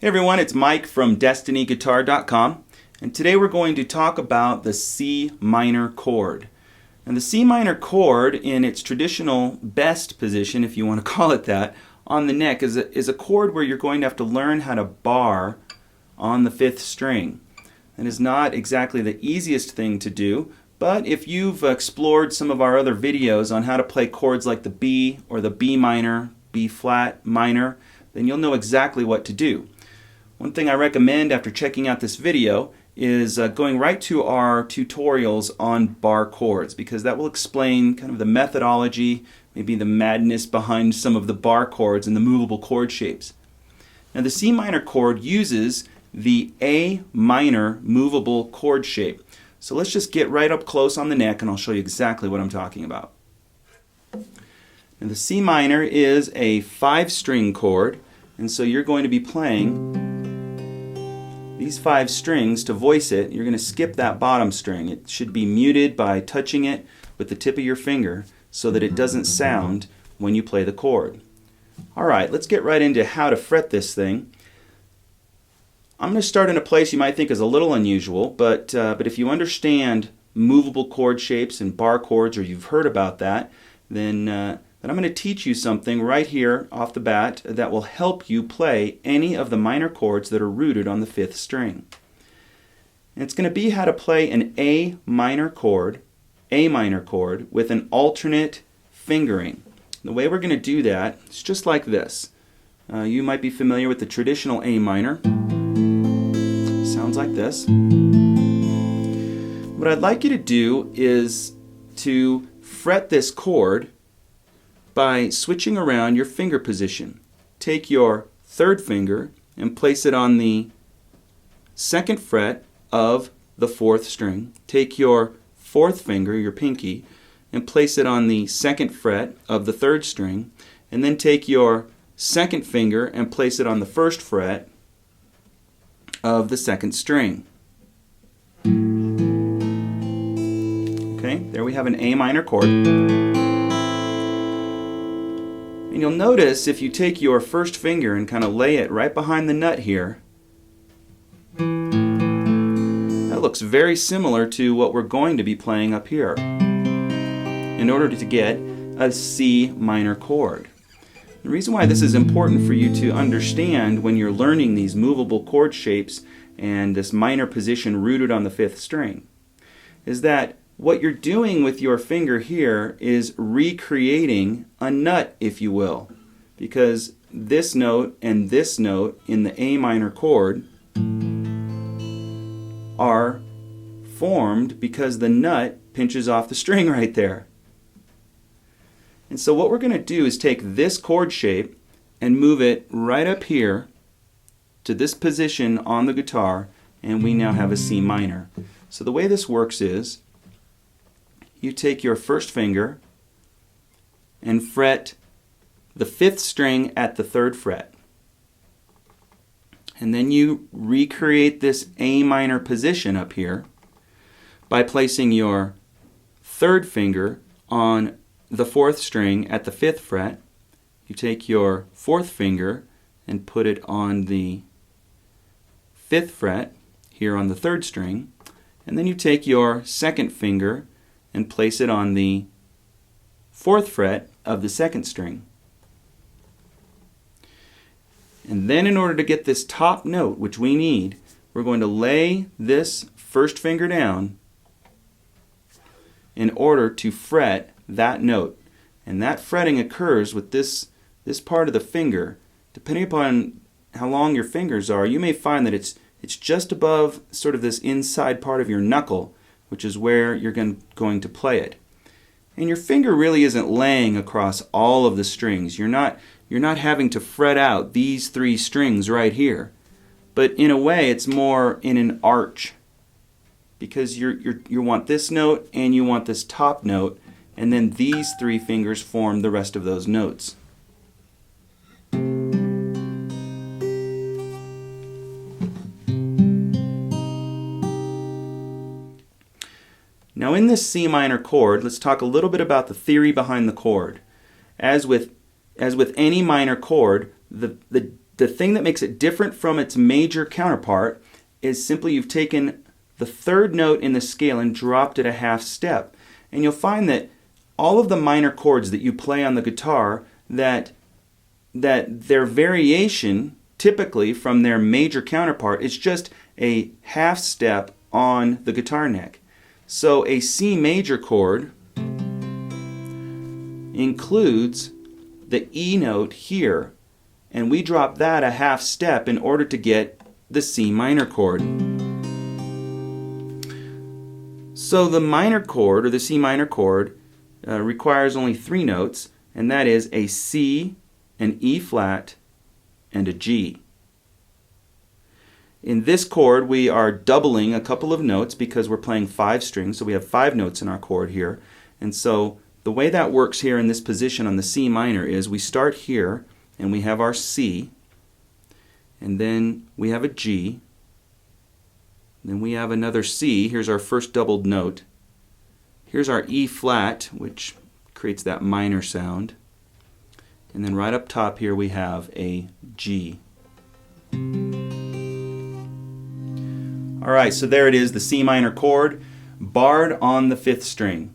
Hey everyone, it's Mike from DestinyGuitar.com, and today we're going to talk about the C minor chord. And the C minor chord, in its traditional best position, if you want to call it that, on the neck is a chord where you're going to have to learn how to bar on the 5th string. It is not exactly the easiest thing to do, but if you've explored some of our other videos on how to play chords like the B or the B minor, B flat minor, then you'll know exactly what to do. One thing I recommend after checking out this video is going right to our tutorials on bar chords, because that will explain kind of the methodology, maybe the madness behind some of the bar chords and the movable chord shapes. Now the C minor chord uses the A minor movable chord shape. So let's just get right up close on the neck and I'll show you exactly what I'm talking about. Now the C minor is a 5-string chord, and so you're going to be playing these 5 strings. To voice it, you're going to skip that bottom string. It should be muted by touching it with the tip of your finger so that it doesn't sound when you play the chord. Alright, let's get right into how to fret this thing. I'm going to start in a place you might think is a little unusual, but if you understand movable chord shapes and bar chords, or you've heard about that, then I'm going to teach you something right here off the bat that will help you play any of the minor chords that are rooted on the 5th string. And it's going to be how to play an A minor chord with an alternate fingering. The way we're going to do that is just like this. You might be familiar with the traditional A minor. Sounds like this. What I'd like you to do is to fret this chord by switching around your finger position. Take your 3rd finger and place it on the 2nd fret of the 4th string. Take your 4th finger, your pinky, and place it on the 2nd fret of the 3rd string. And then take your 2nd finger and place it on the 1st fret of the 2nd string. Okay, there we have an A minor chord. And you'll notice if you take your 1st finger and kind of lay it right behind the nut here, that looks very similar to what we're going to be playing up here in order to get a C minor chord. The reason why this is important for you to understand when you're learning these movable chord shapes and this minor position rooted on the 5th string is that what you're doing with your finger here is recreating a nut, if you will, because this note and this note in the A minor chord are formed because the nut pinches off the string right there. And so what we're going to do is take this chord shape and move it right up here to this position on the guitar, and we now have a C minor. So the way this works is you take your 1st finger and fret the 5th string at the 3rd fret. And then you recreate this A minor position up here by placing your 3rd finger on the 4th string at the 5th fret. You take your 4th finger and put it on the 5th fret here on the 3rd string. And then you take your 2nd finger and place it on the 4th fret of the 2nd string. And then in order to get this top note, which we need, we're going to lay this 1st finger down in order to fret that note. And that fretting occurs with this part of the finger. Depending upon how long your fingers are, you may find that it's just above sort of this inside part of your knuckle, which is where you're going to play it. And your finger really isn't laying across all of the strings. You're not having to fret out these 3 strings right here. But in a way, it's more in an arch, because you want this note and you want this top note, and then these 3 fingers form the rest of those notes. Now in this C minor chord, let's talk a little bit about the theory behind the chord. As with any minor chord, the the thing that makes it different from its major counterpart is simply you've taken the third note in the scale and dropped it a half step. And you'll find that all of the minor chords that you play on the guitar, that their variation typically from their major counterpart is just a half step on the guitar neck. So a C major chord includes the E note here, and we drop that a half step in order to get the C minor chord. So the minor chord, or the C minor chord, requires only 3 notes, and that is a C, an E flat, and a G. In this chord we are doubling a couple of notes because we're playing 5 strings, so we have 5 notes in our chord here. And so the way that works here in this position on the C minor is we start here and we have our C, and then we have a G, then we have another C. Here's our first doubled note. Here's our E flat, which creates that minor sound. And then right up top here we have a G. Alright, so there it is, the C minor chord, barred on the 5th string.